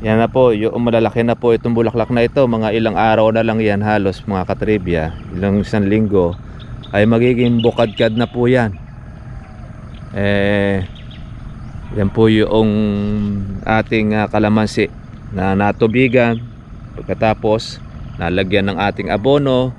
Yan na po, yung malalaki na po itong bulaklak na ito. Mga ilang araw na lang yan halos mga katribya. Ilang isang linggo ay magiging bukadkad na po yan. Yan po yung ating kalamansi na natubigan. Pagkatapos nalagyan ng ating abono.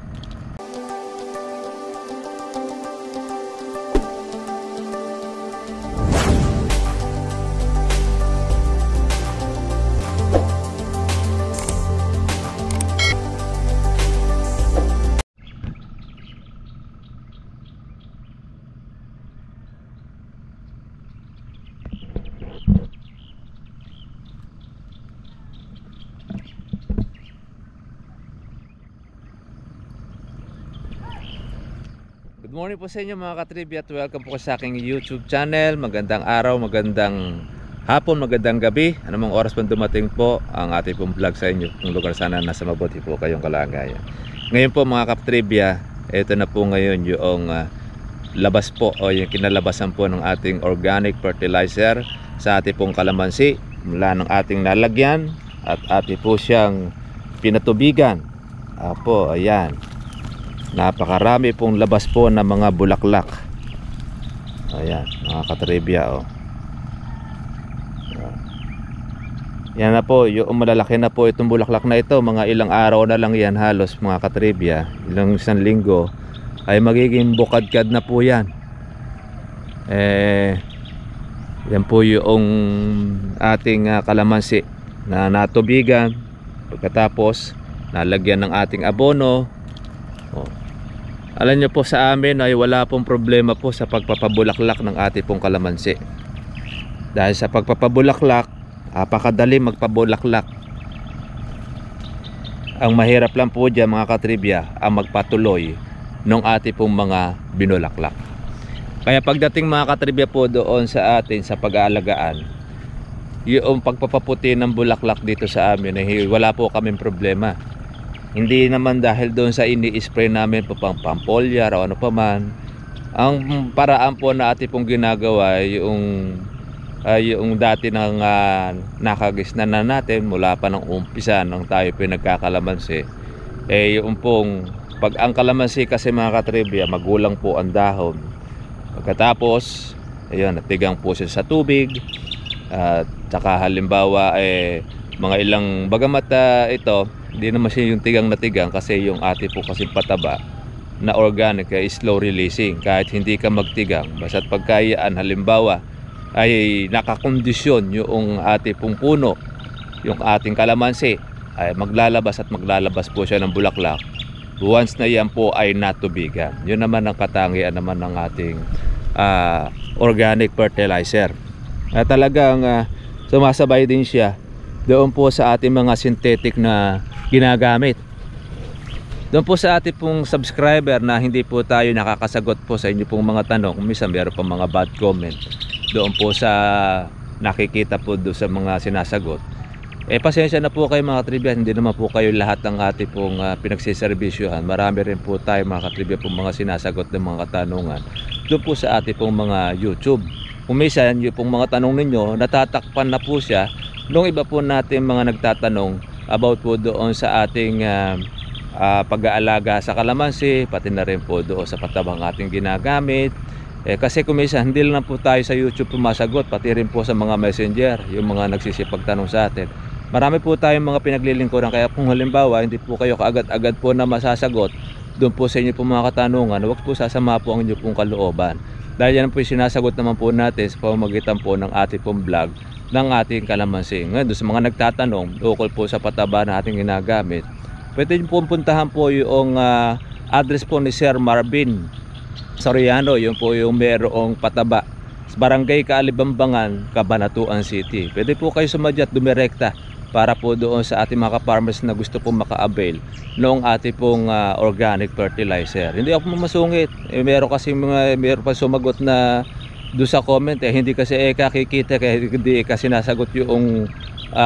Good morning po sa inyo mga katribya at welcome po sa aking YouTube channel. Magandang araw, magandang hapon, magandang gabi. Anumang oras pang dumating po ang ating pong vlog sa inyo. Kung lugar sana nasa mabuti po kayong kalagayan. Ngayon po mga katribya, ito na po ngayon yung labas po o yung kinalabasan po ng ating organic fertilizer sa ating pong kalamansi mula ng ating nalagyan at ating po siyang pinatubigan. Apo, ayan. Napakarami pong labas po ng mga bulaklak. Ayan, mga katribya Yan na po, yung malalaki na po itong bulaklak na ito. Mga ilang araw na lang yan halos mga katribya. Ilang isang linggo ay magiging bukadkad na po yan. Yan po yung ating kalamansi na natubigan. Pagkatapos nalagyan ng ating abono. Alam nyo po sa amin ay wala pong problema po sa pagpapabulaklak ng ating pong kalamansi. Dahil sa pagpapabulaklak, apakadali magpabulaklak. Ang mahirap lang po dyan mga katribya ang magpatuloy ng ating pong mga binulaklak. Kaya pagdating mga katribya po doon sa atin sa pag-aalagaan, yung pagpapaputi ng bulaklak dito sa amin ay wala po kaming problema. Hindi naman dahil doon sa ini-spray namin po pang pampolya o ano pa man. Ang paraan po na ating pong ginagawa yung dati ng nakagisnan na natin mula pa ng umpisa nang tayo pinagkakalamansi. Yung pong pag ang kalamansi kasi mga katribya magulang po ang dahon. Pagkatapos ayun, natigang po siya sa tubig. Tsaka halimbawa mga ilang bagamat ito hindi naman siya yung tigang na tigang kasi yung ate po kasi pataba na organic ay slow releasing kahit hindi ka magtigang. Basta't pagkayaan halimbawa ay nakakondisyon yung ate pong puno, yung ating kalamansi ay maglalabas at maglalabas po siya ng bulaklak once na yan po ay natubigan. Yun naman ang katangian naman ng ating organic fertilizer na talagang sumasabay din siya doon po sa ating mga synthetic na ginagamit. Doon po sa ating pong subscriber na hindi po tayo nakakasagot po sa inyo pong mga tanong, minsan meron pang mga bad comment doon po sa nakikita po doon sa mga sinasagot. Pasensya na po kayo mga katribya, hindi naman po kayo lahat ng ating pong pinagsiservisyohan. Marami rin po tayo mga katribya pong mga sinasagot ng mga katanungan doon po sa ating pong mga YouTube. Kung minsan yung pong mga tanong ninyo natatakpan na po siya nung iba po natin mga nagtatanong about po doon sa ating pag-aalaga sa kalamansi, pati na rin po doon sa patabang ating ginagamit. Kasi kung minsan hindi lang po tayo sa YouTube pumasagot, pati rin po sa mga messenger, yung mga nagsisipagtanong sa atin. Marami po tayong mga pinaglilingkuran, kaya kung halimbawa hindi po kayo kaagad-agad po na masasagot doon po sa inyo po mga katanungan, huwag po sasama po ang inyo pong kalooban. Dahil yan po yung sinasagot naman po natin sa pamamagitan po ng ating pong vlog ng ating kalamansi. Ngayon doon sa mga nagtatanong ukol po sa pataba na ating ginagamit, pwede nyo po puntahan po yung address po ni Sir Marvin Soriano. Yun po yung merong pataba sa Barangay Kaalibambangan, Cabanatuan City. Pwede po kayo sumadya at dumirekta para po doon sa ating mga farmers na gusto pong maka-avail noong ating pong organic fertilizer. Hindi ako masungit. Meron kasi meron pa sumagot na doon sa comment hindi kasi kakikita kaya hindi kasi nasagot yung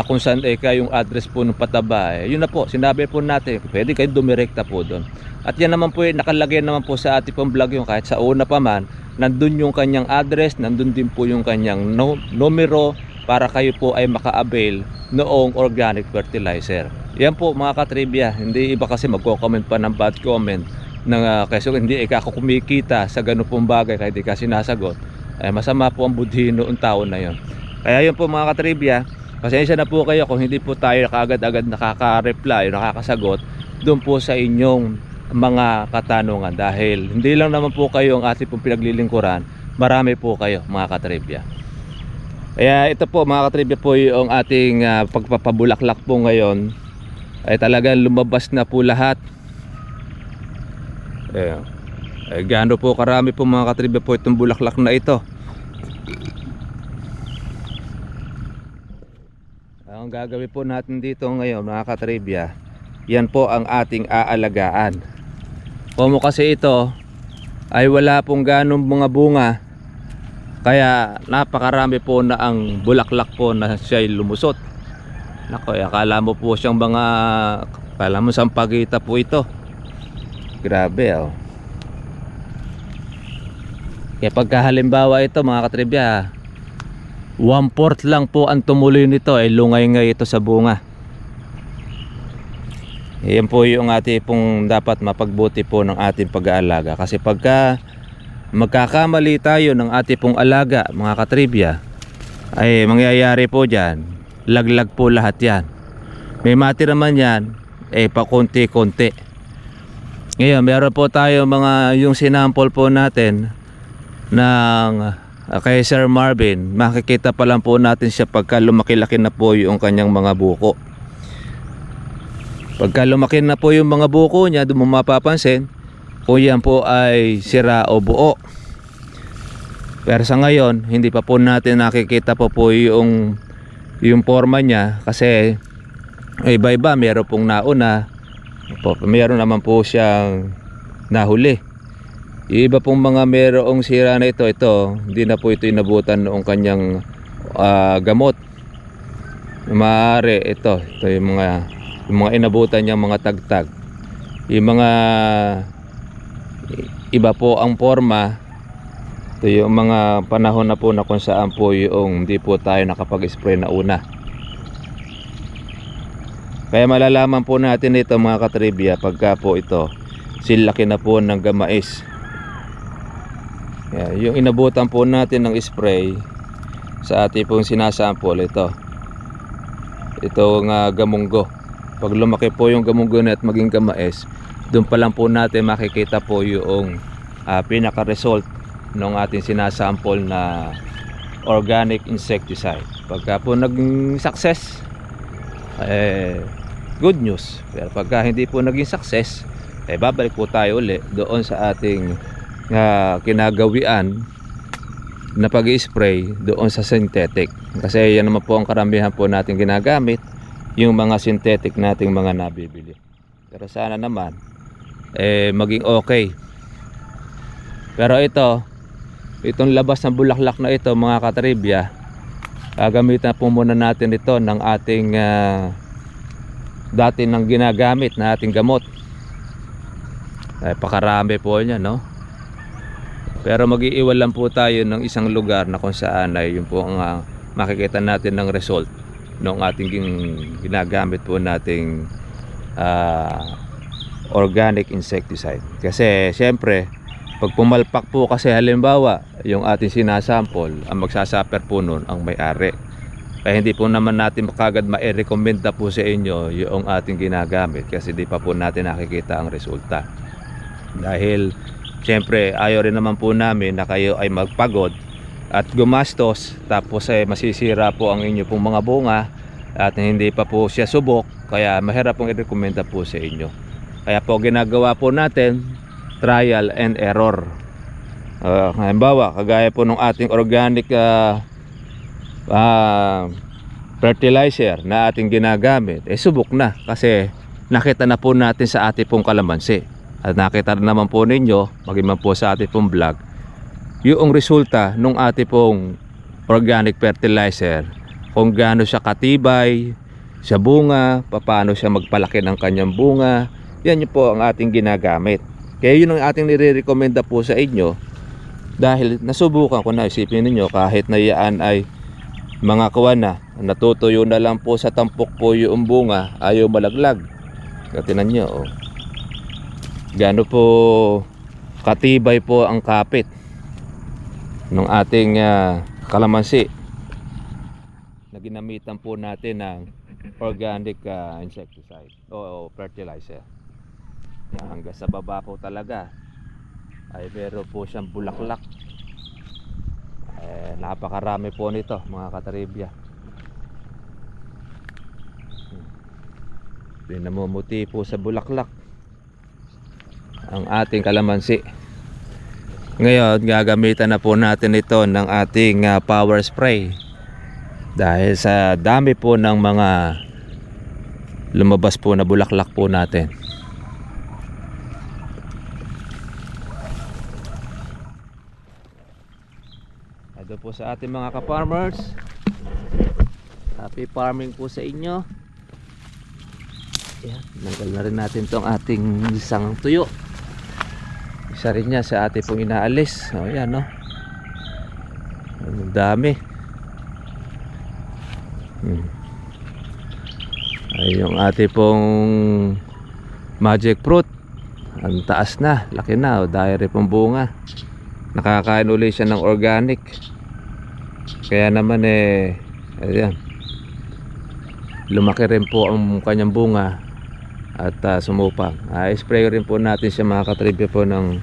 kung saan yung address po ng pataba. Yun na po, sinabi po natin pwede kayo dumirekta po doon. At yan naman po nakalagay naman po sa ating pong vlog yung kahit sa una pa man nandun yung kanyang address, nandun din po yung kanyang numero para kayo po ay maka-avail noong organic fertilizer. Yan po mga katribya, hindi iba kasi magko-comment pa ng bad comment kasi hindi ako kumikita sa ganun pong bagay kahit di kasi nasagot. Masama po ang budhi noong taon na yon. Kaya yun po mga katribya, pasensya na po kayo kung hindi po tayo kaagad-agad nakaka-reply, nakakasagot doon po sa inyong mga katanungan, dahil hindi lang naman po kayo ang ating pong pinaglilingkuran, marami po kayo mga katribya. Kaya ito po mga katribya po yung ating pagpapabulaklak po ngayon, ay talagang lumabas na po lahat. Gaano po karami po mga katribya po itong bulaklak na ito. Ang gagawin po natin dito ngayon mga katribya, yan po ang ating aalagaan. Como kasi ito ay wala pong ganong mga bunga, kaya napakarami po na ang bulaklak po na siya'y lumusot. Nako, akala mo po siyang akala mo sampagita po ito. Grabe oh. Kaya pagka halimbawa ito mga katribya, 1/4 lang po ang tumuloy nito, ay lungay-ngay ito sa bunga. Yan po yung ating pong dapat mapagbuti po ng ating pag-aalaga. Kasi pagka magkakamali tayo ng ating pong alaga mga katribya, ay mangyayari po dyan, laglag po lahat yan. May matira man yan, pa konti-konti. Ngayon meron po tayo yung sinampol po natin ng kay Sir Marvin. Makikita pa lang po natin siya pagka lumaki-laki na po yung kanyang mga buko. Pagka lumaki na po yung mga buko niya, doon mo mapapansin kung yan po ay sira o buo. Pero sa ngayon, hindi pa po natin nakikita po yung forma niya, kasi iba-iba, meron pong nauna, meron naman po siyang nahuli. Yung iba pong mga merong sira na ito, hindi na po ito inabutan noong kanyang gamot. Maaari ito yung mga inabutan niyang mga tagtag. Yung mga iba po ang forma, ito yung mga panahon na po na kung saan po yung hindi po tayo nakapag-spray na una. Kaya malalaman po natin ito mga katribya pagka po ito silaki na po ng gamais. Yung inabutan po natin ng spray sa ating pong sinasample, itong gamunggo. Pag lumaki po yung gamunggo na at maging gamais, doon pa lang po natin makikita po yung pinaka-result ng ating sinasample na organic insecticide. Pagka po naging success, good news. Pero pagka hindi po naging success, babalik po tayo ulit doon sa ating kinagawian na pag-spray doon sa synthetic. Kasi yan naman po ang karamihan po natin ginagamit, yung mga synthetic nating mga nabibili. Pero sana naman maging okay. Pero itong labas ng bulaklak na ito mga katribya, gagamitan po muna natin ito ng ating dati nang ginagamit na ating gamot. Pakarami po niya, no? Pero mag-iiwan lang po tayo ng isang lugar na kung saan ay yun po ang makikita natin ng result ng ating ginagamit po nating organic insecticide. Kasi syempre pag pumalpak po, kasi halimbawa yung ating sinasample, ang magsasuffer po nun ang may-ari. Kaya hindi po naman natin kagad ma-recommend na po sa inyo yung ating ginagamit, kasi di pa po natin nakikita ang resulta. Dahil syempre ayaw rin naman po namin na kayo ay magpagod at gumastos, tapos masisira po ang inyo pong mga bunga at hindi pa po siya subok. Kaya mahirap pong i-recommenda po sa inyo. Kaya po ginagawa po natin trial and error. Halimbawa kagaya po ng ating organic fertilizer na ating ginagamit, subok na, kasi nakita na po natin sa ating pong kalamansi, at nakita na naman po ninyo maging man po sa ating pong vlog yung resulta nung ating pong organic fertilizer, kung gaano siya katibay sa bunga, paano siya magpalaki ng kanyang bunga. Yan yun po ang ating ginagamit. Kaya yun ang ating nire-recommenda po sa inyo, dahil nasubukan ko na. Isipin ninyo, kahit na yan ay mga kuwan na, natutuyo na lang po sa tampok po yung bunga, ayaw malaglag. Katinan nyo, oh. Gaano po katibay po ang kapit ng ating kalamansi na ginamitan po natin ng organic insecticide o fertilizer. Hanggang sa baba po talaga ay meron po siyang bulaklak. Napakarami po nito mga katribya. Namumuti po sa bulaklak ang ating kalamansi. Ngayon gagamitan na po natin ito ng ating power spray dahil sa dami po ng mga lumabas po na bulaklak po natin. Ito po sa ating mga ka-farmers, happy farming po sa inyo. Yan, nanggal na rin natin tong ating isang tuyo. Isa rin niya sa ating pong inaalis. O yan, no? Ang dami. Ay yung ating pong magic fruit. Ang taas na, laki na. O, dahil rin pong bunga. Nakakain ulit siya ng organic. Kaya naman ayan, lumaki rin po ang kanyang bunga at sumupang. Spray rin po natin siya mga katribya po ng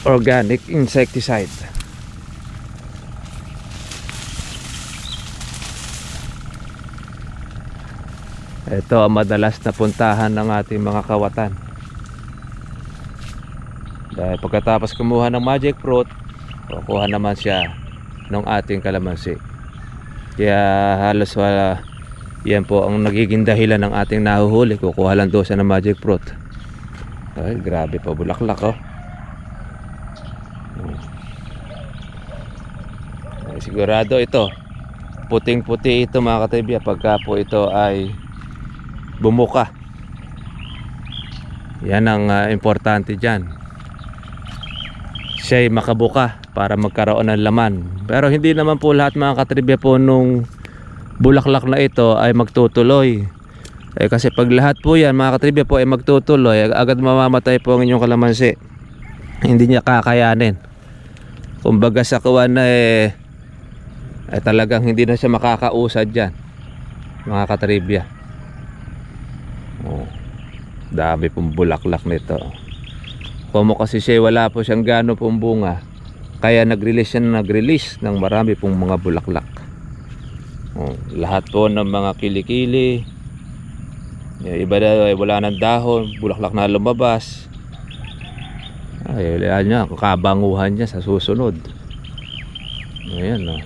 organic insecticide. Ito ang madalas na puntahan ng ating mga kawatan. Dahil pagkatapos kumuha ng magic fruit, kukuha naman siya ng ating kalamansi. Kaya halos wala, yan po ang nagiging dahilan ng ating nahuhuli. Kukuha lang doon siya ng magic fruit. Ay, grabe pa bulaklak, oh. Ay, sigurado ito puting puti ito mga katribya pagka po ito ay bumuka. Yan ang importante dyan, siya ay makabuka para magkaroon ng laman. Pero hindi naman po lahat mga katribya po nung bulaklak na ito ay magtutuloy. Kasi pag lahat po yan mga katribya po ay magtutuloy, agad mamamatay po ang inyong kalamansi. Hindi niya kakayanin. Kumbaga sa kuwan na ay talagang hindi na siya makakausad dyan mga katribya. Dami pong bulaklak nito. Como kasi siya wala po siyang gano pong bunga, kaya nag-release ng marami pong mga bulaklak. Lahat po ng mga kilikili, iba na wala ng dahon, bulaklak na lumabas. Ay, wala niya, kabanguhan niya sa susunod. Ayan, no.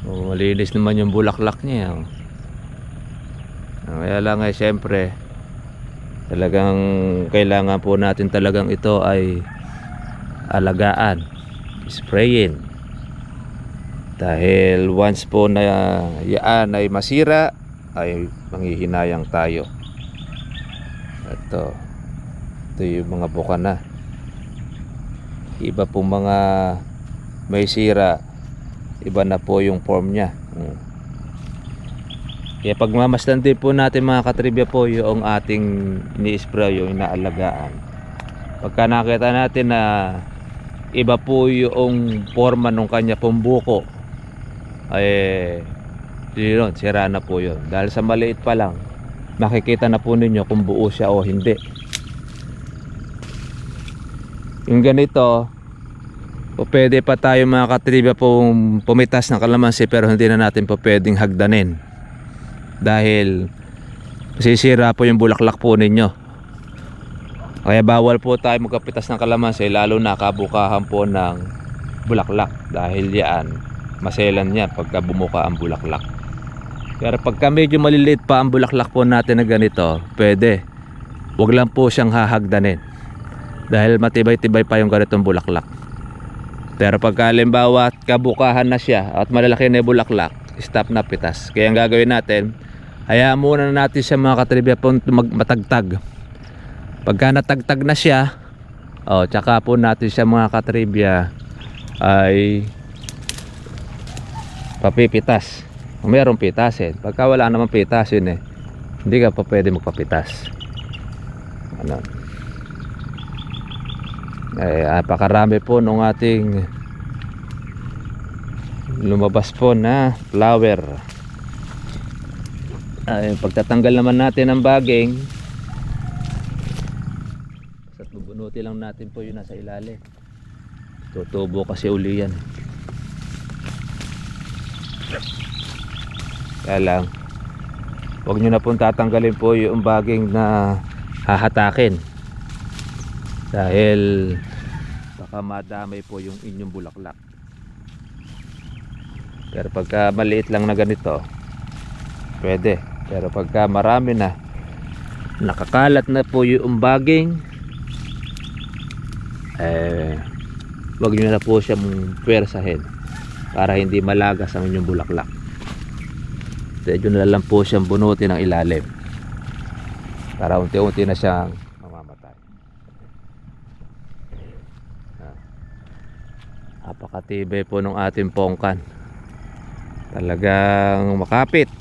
Malinis naman yung bulaklak niya. Kaya lang siyempre talagang kailangan po natin talagang ito ay alagaan, sprayin. Dahil once po na yan ay masira, ay manghihinayang tayo. Ito yung mga buka na. Iba po mga may sira, iba na po yung form nya. Kaya pagmamasdan din po natin mga katribya po yung ating ini-spray, yung inaalagaan. Pagka nakita natin na iba po yung forma ng kanya pong buko, ay yun, sira na po yun. Dahil sa maliit pa lang, makikita na po ninyo kung buo siya o hindi. Yung ganito, o pwede pa tayo mga katribya pong pumitas ng kalamansi, pero hindi na natin po pwedeng hagdanin. Dahil masisira po yung bulaklak po ninyo. Kaya bawal po tayo magkapitas ng kalamansi, lalo na kabukahan po ng bulaklak. Dahil yan, maselan yan pagka bumuka ang bulaklak. Pero pagka medyo maliliit pa ang bulaklak po natin na ganito, pwede. Huwag lang po siyang hahagdanin. Dahil matibay-tibay pa yung ganitong bulaklak. Pero pagka halimbawa kabukahan na siya at malalaki na yung bulaklak, stop na pitas. Kaya ang gagawin natin, hayaan muna natin siya mga katribya po matagtag. Pagka natagtag na siya, tsaka po natin siya mga katribya ay papipitas. Kung mayroong pitasin, pagka wala namang pitasin hindi ka pa pwede magpapitas. Ano? Napakarami po nung ating lumabas po na flower. Pagtatanggal naman natin ng baging, at bubunuti lang natin po yun nasa ilalim. Tutubo kasi uli yan. Kaya lang, huwag nyo na pong tatanggalin po yung baging na hahatakin, dahil baka madamay po yung inyong bulaklak. Pero pagka maliit lang na ganito, pwede. Pero pagka marami na, nakakalat na po yung baging, huwag nyo na po siyang pwersahin para hindi malagas ang inyong bulaklak. Medyo na lang po siyang bunutin ng ilalim para unti-unti na siyang mamamatay. Napakatibay po ng ating pongkan, talagang makapit.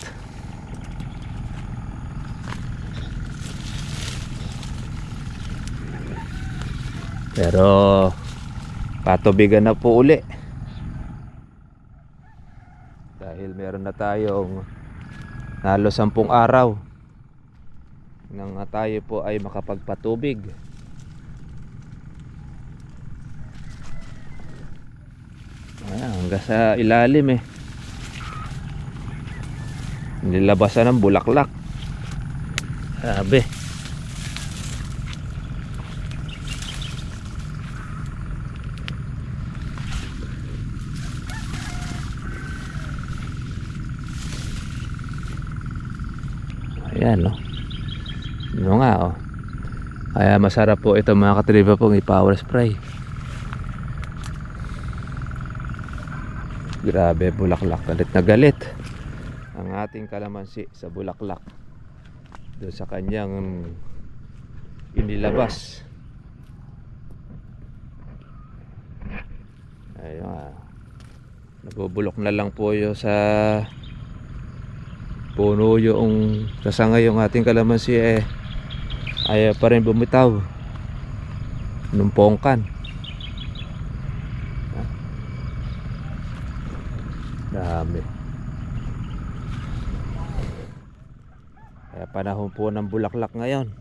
Pero patubigan na po uli, dahil meron na tayong halos 10 araw nang tayo po ay makapagpatubig. Hanggang sa ilalim nilabasan ng bulaklak. Sabi, ayan, no? Ano nga, oh. Kaya masarap po ito mga katriba pong i-power spray. Grabe, bulaklak. Galit na galit ang ating kalamansi sa bulaklak doon sa kanyang inilabas. Ayun, nabubulok na lang po yun sa puno yung kasangay. Yung ating kalamansi ayaw pa rin bumitaw nung pongkan. Dami. Kaya panahon po ng bulaklak ngayon.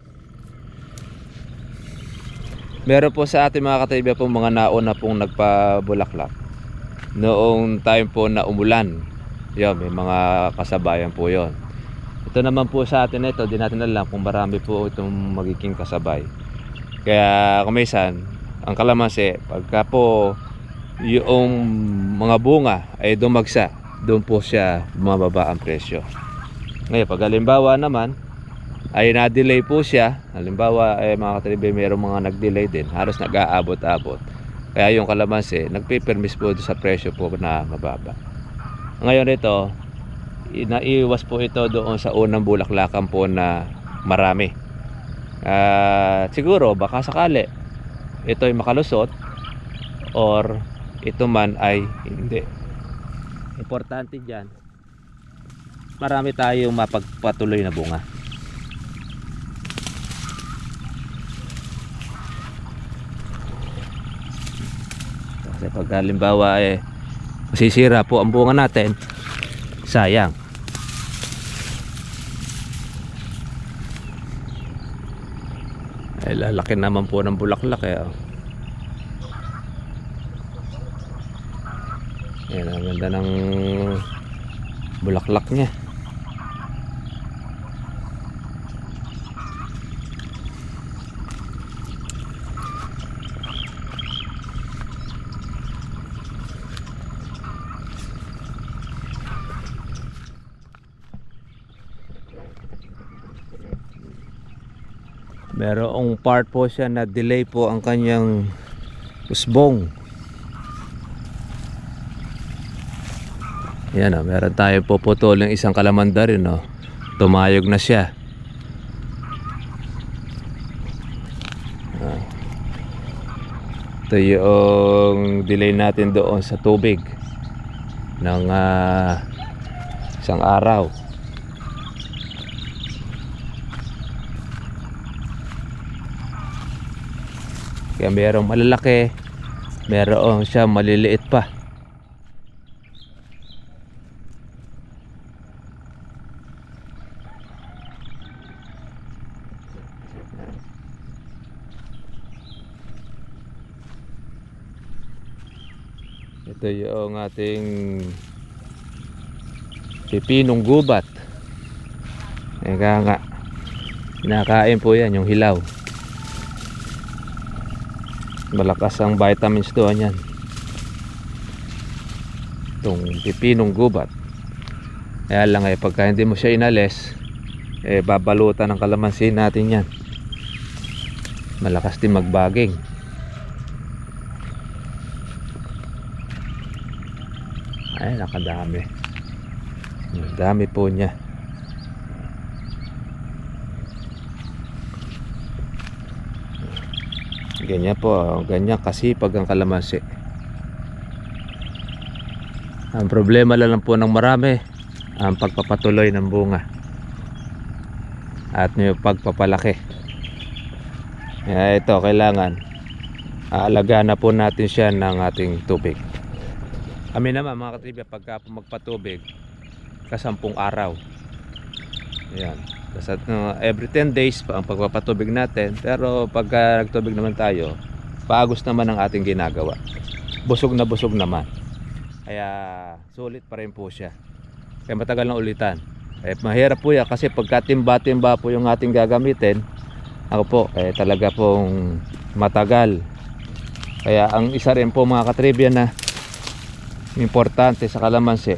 Meron po sa ating mga katabi po mga nauna pong nagpabulaklak noong time po na umulan. Yun, may mga kasabayan po yon. Ito naman po sa atin ito, di natin alam kung marami po itong magiging kasabay. Kaya kumisan, ang kalamansi, pagka po yung mga bunga ay dumagsa, doon po siya bumababa ang presyo. Ngayon, pag halimbawa naman ay na-delay po siya, halimbawa mga katribe, mayroong mga nag-delay din, halos nag-aabot-abot. Kaya yung kalamansi, nagpipermis po sa presyo po na mababa. Ngayon ito, naiwas po ito doon sa unang bulaklakan po na marami. Siguro baka sakali ito ay makalusot or ito man ay hindi. Importante dyan, marami tayong mapagpatuloy na bunga. Kasi pag halimbawa masisira po ang bunga natin, sayang. Lalaki naman po ng bulaklak oh. Ayan, ang ganda ng bulaklak niya. Merong part po siya na delay po ang kanyang usbong. Yan meron tayo puputol ng isang kalamanda rin tumayog na siya. Ito yung delay natin doon sa tubig. ng isang araw. Kaya merong malalaki, merong siya maliliit pa. Ito yung ating pipinong gubat. Eka nga, kinakain po yan, yung hilaw. Malakas ang vitamins doon yan, itong pipinong gubat. Kaya lang pagka hindi mo siya inalis, babalutan ng kalamansi natin yan. Malakas din magbaging. Ay, nakadami. Dami po niya. Ganyan po, ganyan kasipag ang kalamansi. Ang problema lang po ng marami, ang pagpapatuloy ng bunga at yung pagpapalaki. Ito, kailangan aalagaan na po natin siya ng ating tubig. Kami naman mga katribya, pagka magpatubig kasampung araw, ayan, every 10 days pa ang pagpapatubig natin. Pero pagka nagtubig naman tayo, paagos naman ang ating ginagawa, busog na busog naman, kaya sulit pa rin po siya. Kaya matagal na ulitan. Mahirap po yan kasi pagka timba-timba po yung ating gagamitin, ako po talaga pong matagal. Kaya ang isa rin po mga katribya na importante sa kalamansi,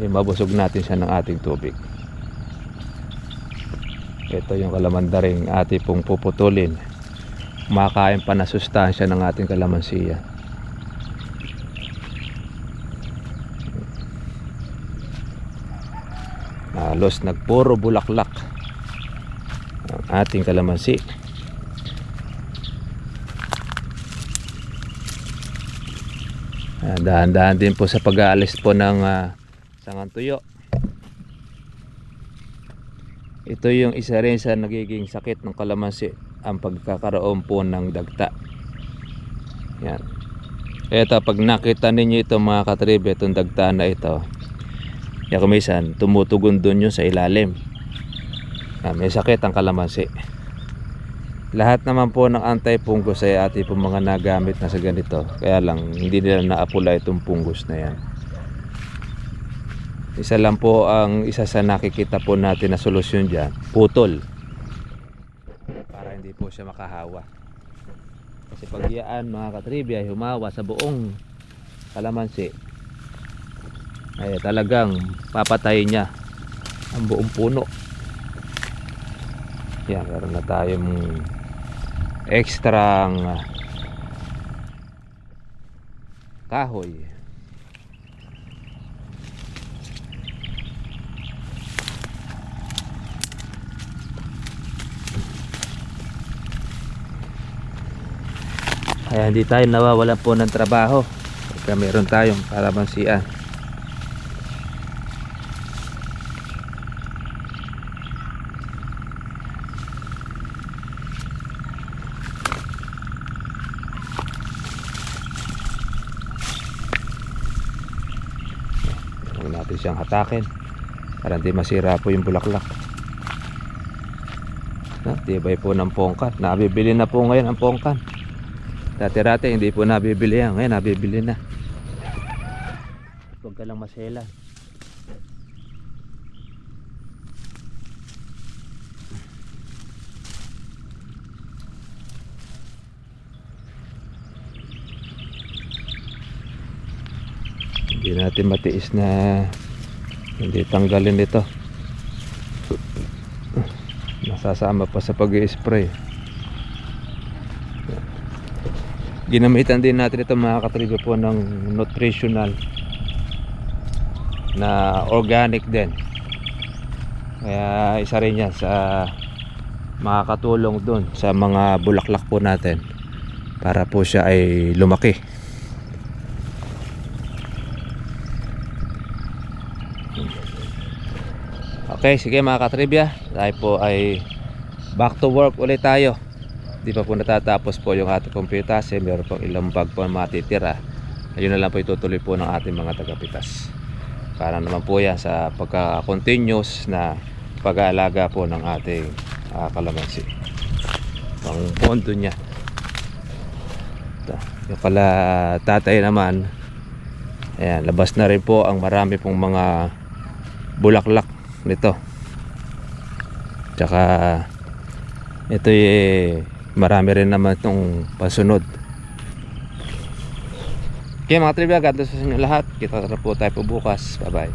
mabusog natin siya ng ating tubig. Ito yung kalamandaring ating pong puputulin. Kumakain pa na sustansya ng ating kalamansiya. Halos nagpuro bulaklak ang ating kalamansi. Dahan-dahan din po sa pag-aalis po ng sangang tuyo. Ito yung isa rin sa nagiging sakit ng kalamansi, ang pagkakaroon po ng dagta. Yan. Ito, pag nakita ninyo ito mga katribe, itong dagta na ito, yung kumisan tumutugon dun yun sa ilalim. May sakit ang kalamansi. Lahat naman po ng anti-fungus ay ating po mga nagamit na sa ganito. Kaya lang hindi nila na-apply itong fungus na yan. Isa lang po ang isa sa nakikita po natin na solusyon dyan, putol, para hindi po siya makahawa. Kasi pag yan mga katribya ay humawa sa buong kalamansi, ay talagang papatayin niya ang buong puno. Yan, meron na tayong ekstrang kahoy. Kaya hindi tayo nawawalan po ng trabaho pagka meron tayong kalamansian. Huwag natin siyang hatakin para hindi masira po yung bulaklak. Tibay po ng pongkan. Nabibili na po ngayon ang pongkan. Dati-dati hindi po nabibili yan. Ngayon nabibili na. Huwag ka lang masela. Hindi natin matiis na hindi tanggalin ito. Nasasama pa sa pag-i-spray. Ginamitan din natin ito mga katribe po ng nutritional na organic din. Kaya isa rin yan sa makakatulong dun sa mga bulaklak po natin para po siya ay lumaki. Okay, sige mga katribya, tayo po ay back to work ulit tayo. Di pa po natatapos po yung ating pong-pitas, meron pong ilang bag po matitira. Ayun na lang po itutuloy po ng ating mga tagapitas. Para naman po yan sa pagka-continuous na pag-aalaga po ng ating kalamansi. Ang pondo niya. Ito. Yung pala tatay naman, ayan, labas na rin po ang marami pong mga bulaklak nito. Tsaka ito marami rin naman itong pasunod. Okay mga trivia, God bless sa inyo lahat. Kita na po tayo po bukas. Bye bye.